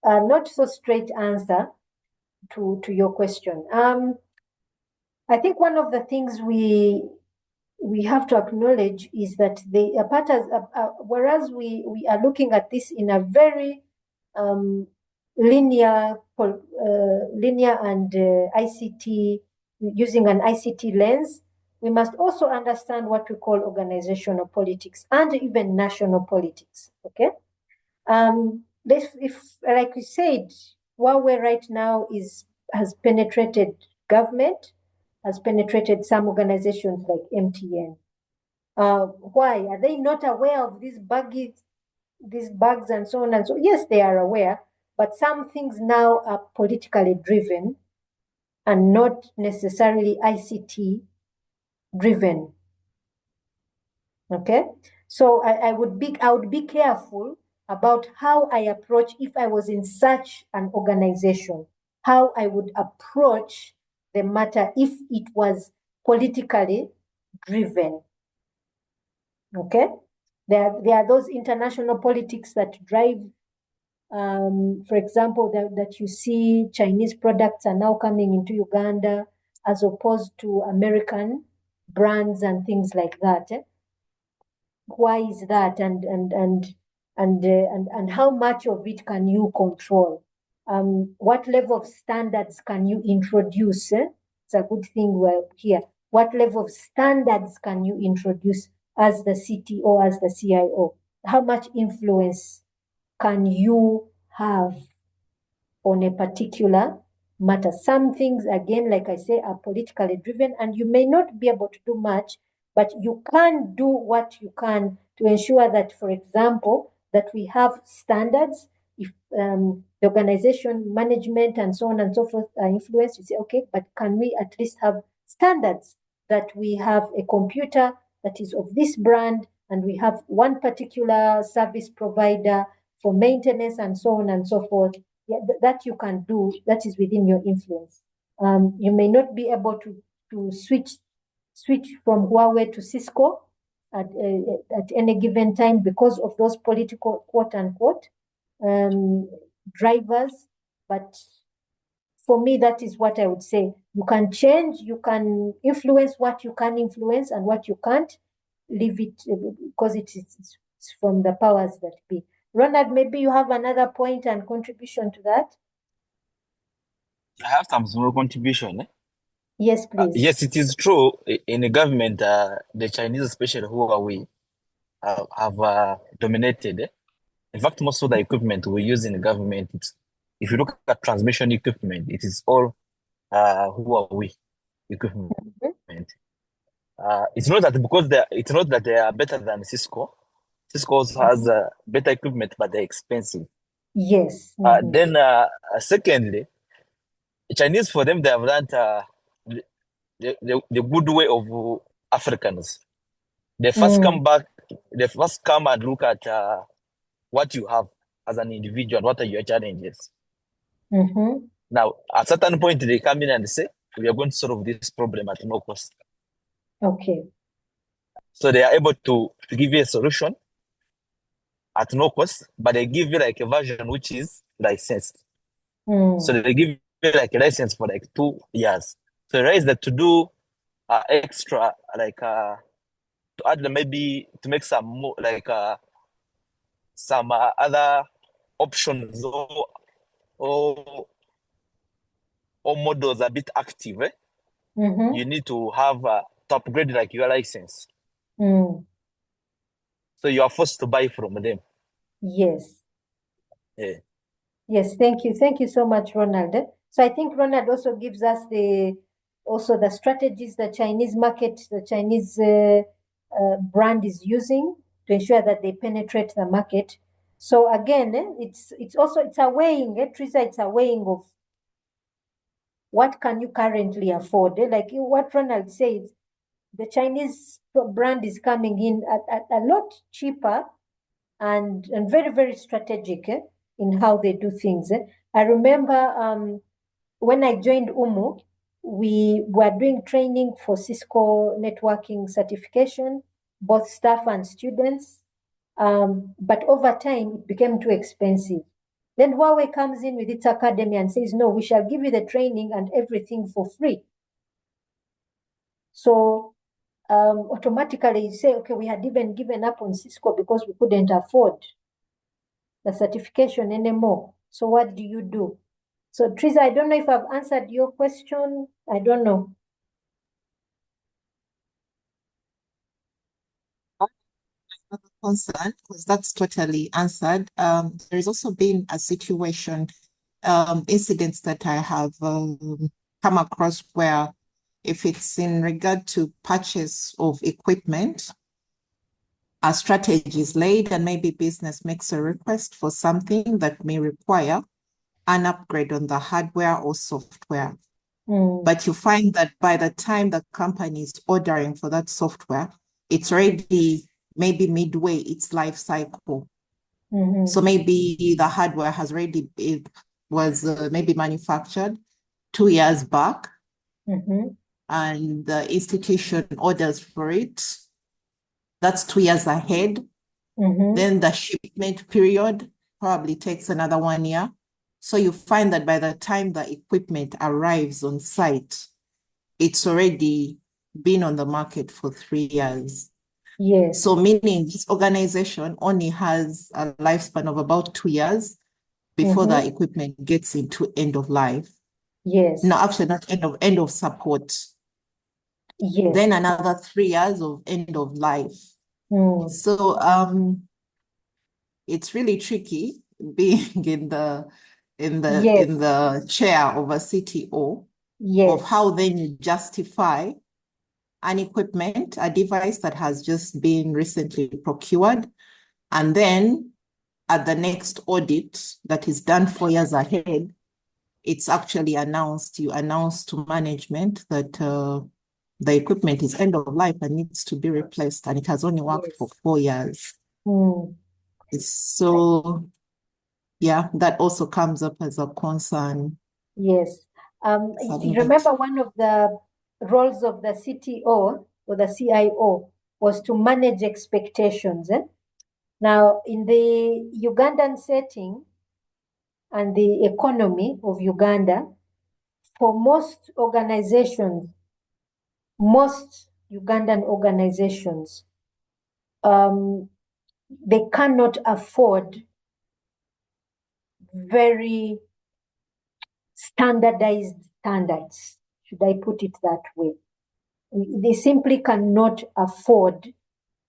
a not so straight answer to your question. I think one of the things we have to acknowledge is that whereas we are looking at this in a very linear and ICT, using an ICT lens, we must also understand what we call organizational politics and even national politics. Okay, if like we said, Huawei right now has penetrated government, has penetrated some organizations like MTN. Why? Are they not aware of these bugs and so on and so? Yes, they are aware, but some things now are politically driven and not necessarily ICT driven. Okay, so I would be careful about how I approach if I was in such an organization, how I would approach the matter if it was politically driven. Okay, there are those international politics that drive, for example, that you see Chinese products are now coming into Uganda as opposed to American brands and things like that. Why is that, and how much of it can you control? What level of standards can you introduce? It's a good thing we're here. What level of standards can you introduce as the CTO, as the CIO? How much influence can you have on a particular matter? Some things, again, like I say, are politically driven, and you may not be able to do much, but you can do what you can to ensure that, for example, that we have standards. If the organization management and so on and so forth are influenced, you say, okay, but can we at least have standards that we have a computer that is of this brand, and we have one particular service provider for maintenance and so on and so forth? Yeah, that you can do, that is within your influence. You may not be able to switch from Huawei to Cisco at any given time because of those political quote unquote drivers, but for me, that is what I would say. You can change, you can influence what you can influence, and what you can't, leave it because it's from the powers that be. Ronald, maybe you have another point and contribution to that? I have some small contribution. Yes, please. Yes, it is true. In the government, the Chinese, especially Huawei, have dominated. In fact, most of the equipment we use in the government, if you look at transmission equipment, it is all Huawei equipment. It's not that they are better than Cisco. Cisco also has better equipment, but they're expensive. Yes. Then, secondly, Chinese, for them, they have learned the good way of Africans. They first come and look at what you have as an individual, what are your challenges. Now, at a certain point, they come in and say, we are going to solve this problem at no cost. Okay. So they are able to give you a solution at no cost, but they give you like a version which is licensed. So they give you like a license for like 2 years. So there is that to do extra, like to add maybe to make some more, like some other options or models a bit active. You need to have to upgrade like your license. So you are forced to buy from them. Yes. Yeah. Yes, thank you. Thank you so much, Ronald. So I think Ronald also gives us the strategies the Chinese market, the Chinese brand is using to ensure that they penetrate the market. So again, it's a weighing, Teresa, it's a weighing of what can you currently afford. Like what Ronald says, the Chinese brand is coming in at a lot cheaper and very, very strategic in how they do things. I remember when I joined UMU, we were doing training for Cisco networking certification, both staff and students. But over time, it became too expensive. Then Huawei comes in with its academy and says, no, we shall give you the training and everything for free. So automatically you say, okay, we had even given up on Cisco because we couldn't afford the certification anymore. So what do you do? So Teresa, I don't know if I've answered your question. I don't know. Concern, because that's totally answered. There has also been a situation, incidents that I have come across where if it's in regard to purchase of equipment, a strategy is laid and maybe business makes a request for something that may require an upgrade on the hardware or software. But you find that by the time the company is ordering for that software, it's already maybe midway its life cycle. So maybe the hardware has already, it was maybe manufactured 2 years back, and the institution orders for it. That's 2 years ahead. Then the shipment period probably takes another 1 year. So you find that by the time the equipment arrives on site, it's already been on the market for 3 years. Yes. So meaning this organization only has a lifespan of about 2 years before the equipment gets into end of life. Yes. No, actually not end of support. Yes. Then another 3 years of end of life. So it's really tricky being in the chair of a CTO of how then you justify an equipment, a device that has just been recently procured, and then at the next audit that is done 4 years ahead, it's actually announced, you announce to management that the equipment is end of life and needs to be replaced, and it has only worked for 4 years. So, yeah, that also comes up as a concern. Yes. You remember one of the roles of the CTO or the CIO was to manage expectations. Now, in the Ugandan setting and the economy of Uganda, for most organizations, most Ugandan organizations, they cannot afford very standardized standards, should I put it that way. They simply cannot afford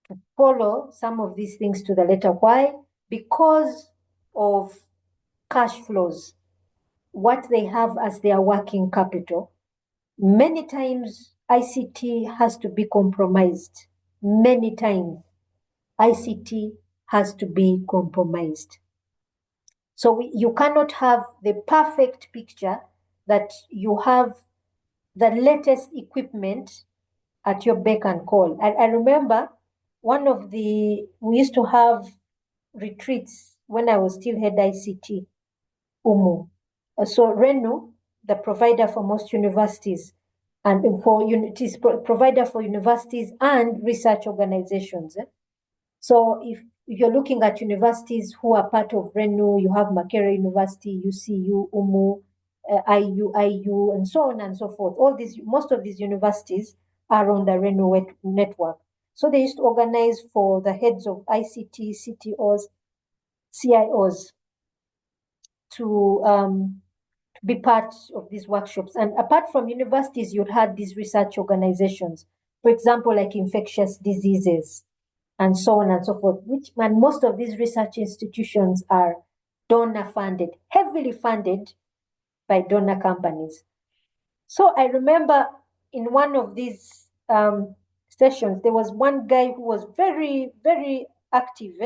to follow some of these things to the letter. Why? Because of cash flows, what they have as their working capital. Many times ICT has to be compromised. Many times ICT has to be compromised. So you cannot have the perfect picture that you have the latest equipment at your beck and call. I remember we used to have retreats when I was still head ICT, UMU. So RENU, the provider for most universities, and it is provider for universities and research organizations. So if you're looking at universities who are part of RENU, you have Makerere University, UCU, UMU, IU, and so on and so forth. Most of these universities are on the RENU network. So they used to organize for the heads of ICT, CTOs, CIOs to be part of these workshops. And apart from universities, you'd had these research organizations, for example, like infectious diseases and so on and so forth, and most of these research institutions are donor funded, heavily funded by donor companies. So I remember in one of these sessions, there was one guy who was very, very active,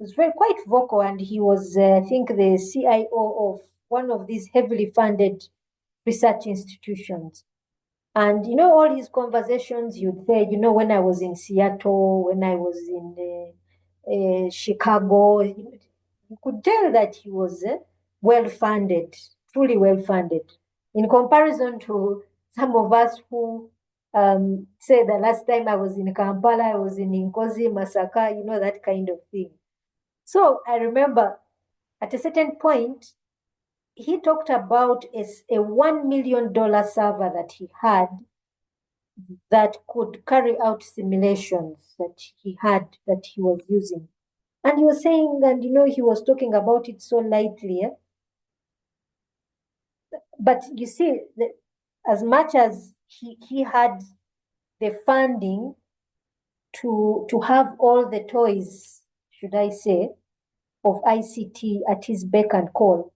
was quite vocal, and he was, I think, the CIO of one of these heavily funded research institutions. And, all his conversations, you'd say, when I was in Seattle, when I was in Chicago, you could tell that he was well-funded, truly well-funded, in comparison to some of us who say the last time I was in Kampala, I was in Nkozi, Masaka, that kind of thing. So I remember at a certain point, he talked about a $1 million server that he had that could carry out simulations that he was using. And he was saying, and he was talking about it so lightly. But you see, as much as he had the funding to have all the toys, should I say, of ICT at his beck and call,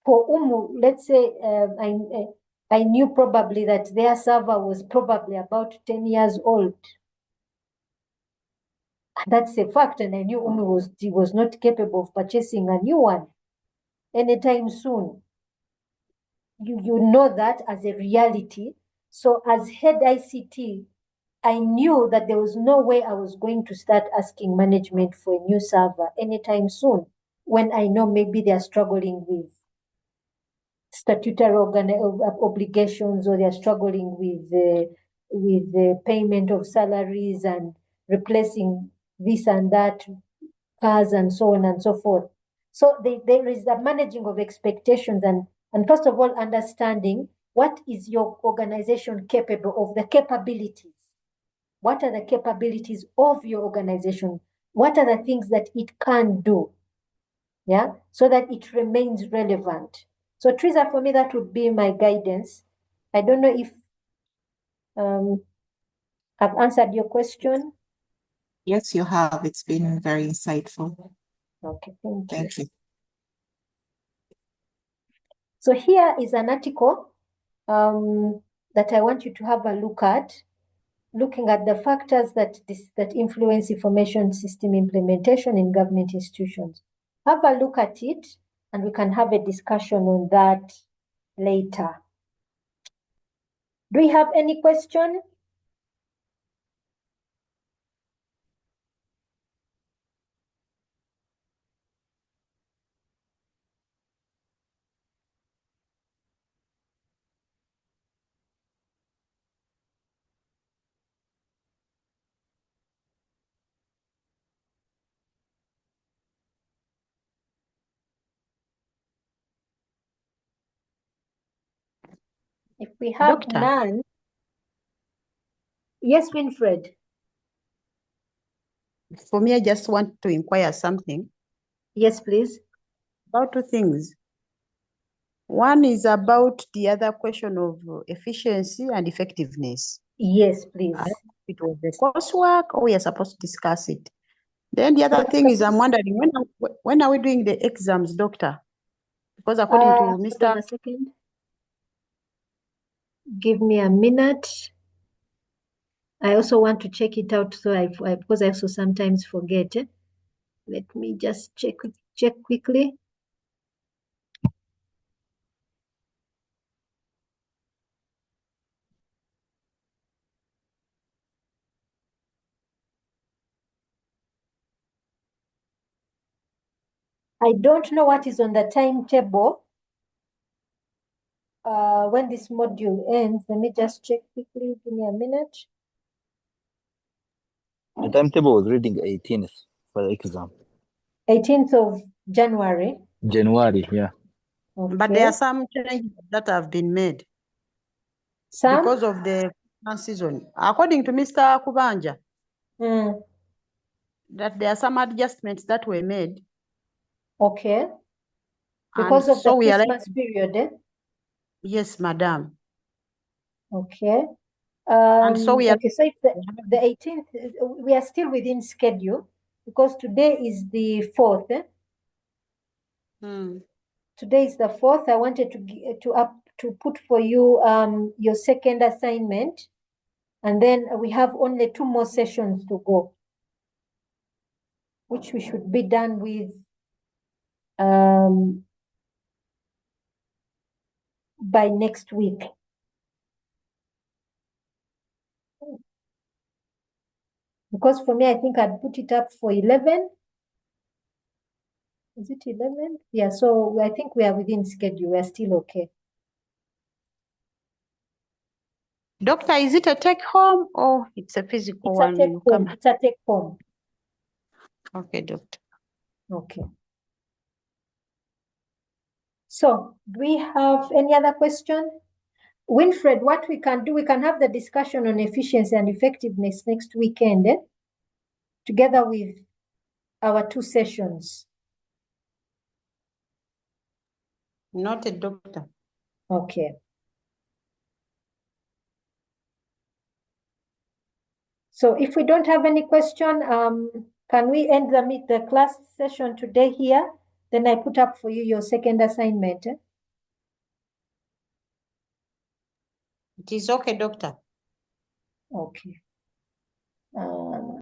for Umu, let's say, I knew probably that their server was probably about 10 years old. That's a fact, and I knew Umu was not capable of purchasing a new one anytime soon. You know that as a reality. So as head ICT, I knew that there was no way I was going to start asking management for a new server anytime soon, when I know maybe they are struggling with statutory obligations, or they are struggling with the payment of salaries and replacing this and that, cars and so on and so forth. So there is the managing of expectations, and first of all, understanding what is your organization capable of, the capabilities. What are the capabilities of your organization? What are the things that it can do? Yeah, so that it remains relevant. So Teresa, for me, that would be my guidance. I don't know if I've answered your question. Yes, you have. It's been very insightful. Okay, thank you. Thank you. So here is an article that I want you to have a look at, looking at the factors that influence information system implementation in government institutions. Have a look at it, and we can have a discussion on that later. Do we have any question? If we have Doctor. none, yes, Winfred. For me, I just want to inquire something. Yes, please. About two things. One is about the other question of efficiency and effectiveness. Yes, please. I don't know if it was the coursework or we are supposed to discuss it. Then the other thing is, I'm wondering, when are we doing the exams, Doctor? Because according to Hold Mr. on a second. Give me a minute. I also want to check it out, so because I also sometimes forget. Let me just check quickly. I don't know what is on the timetable when this module ends. Let me just check quickly. Give me a minute. The timetable was reading 18th for the exam. 18th of January. January, yeah. Okay. But there are some changes that have been made. Some? Because of the season. According to Mr. Kubanja, that there are some adjustments that were made. Okay. Because of the Christmas period, eh? Yes, madam. Okay. And so we are okay, so if the 18th, we are still within schedule, because today is the 4th. Eh? Today is the 4th. I wanted to put for you your second assignment, and then we have only 2 more sessions to go. which we should be done with by next week. Because for me, I think I'd put it up for 11. Is it 11? Yeah, so I think we are within schedule. We're still okay. Doctor, is it a take home or it's a physical It's one? a take home. It's a take home. Okay, doctor. Okay. So, do we have any other question? Winfred, what we can do, we can have the discussion on efficiency and effectiveness next weekend, together with our 2 sessions. Noted, doctor. Okay. So if we don't have any question, can we end the class session today here? Then I put up for you your second assignment. It is okay, doctor. Okay.